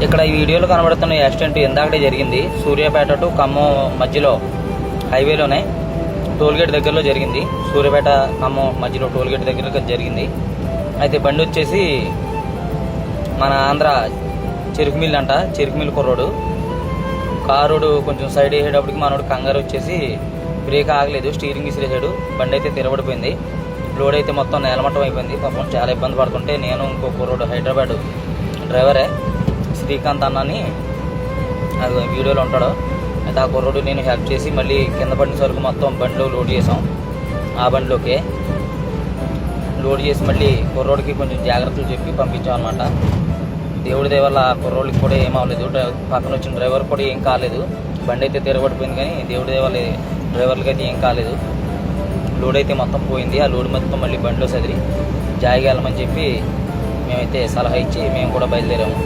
ఇక్కడ ఈ వీడియోలో కనబడుతున్న యాక్సిడెంట్ ఇందాకడే జరిగింది. సూర్యాపేట టు ఖమ్మం మధ్యలో హైవేలోనే టోల్గేట్ దగ్గరలో జరిగింది. సూర్యాపేట ఖమ్మం మధ్యలో టోల్గేట్ దగ్గర జరిగింది. అయితే బండి వచ్చేసి మన ఆంధ్ర చెరుకు మిల్ అంట, చెరుకు మిల్ కుర్రోడు. కారుడు కొంచెం సైడ్ వేసేటప్పటికి మనోడు కంగారు వచ్చేసి బ్రేక్ ఆగలేదు, స్టీరింగ్ విసిరేసాడు. బండి అయితే తిరగబడిపోయింది. లోడ్ అయితే మొత్తం నేలమట్టం అయిపోయింది. పాపం చాలా ఇబ్బంది పడుతుంటే నేను ఇంకో కుర్రోడు హైదరాబాద్ డ్రైవరే శ్రీకాంత్ అన్నని అది వీడియోలో ఉంటాడు. అయితే ఆ కుర్రోడు నేను హెల్ప్ చేసి మళ్ళీ కింద పడిన సరుకు మొత్తం బండిలో లోడ్ చేసాం. ఆ బండిలోకే లోడ్ చేసి మళ్ళీ కుర్రోడికి కొంచెం జాగ్రత్తలు చెప్పి పంపించాం అనమాట. దేవుడి దయ వల్ల ఆ కుర్రోడికి కూడా ఏం అవ్వలేదు, పక్కన వచ్చిన డ్రైవర్ కూడా ఏం కాలేదు. బండి అయితే తిరగబడిపోయింది కానీ దేవుడి దయ వల్ల డ్రైవర్లకి అయితే ఏం కాలేదు. లోడ్ అయితే మొత్తం పోయింది. ఆ లోడ్ మొత్తం మళ్ళీ బండిలో సదిరి జాయిగా వెళ్ళమని చెప్పి మేమైతే సలహా ఇచ్చి మేము కూడా బయలుదేరాము.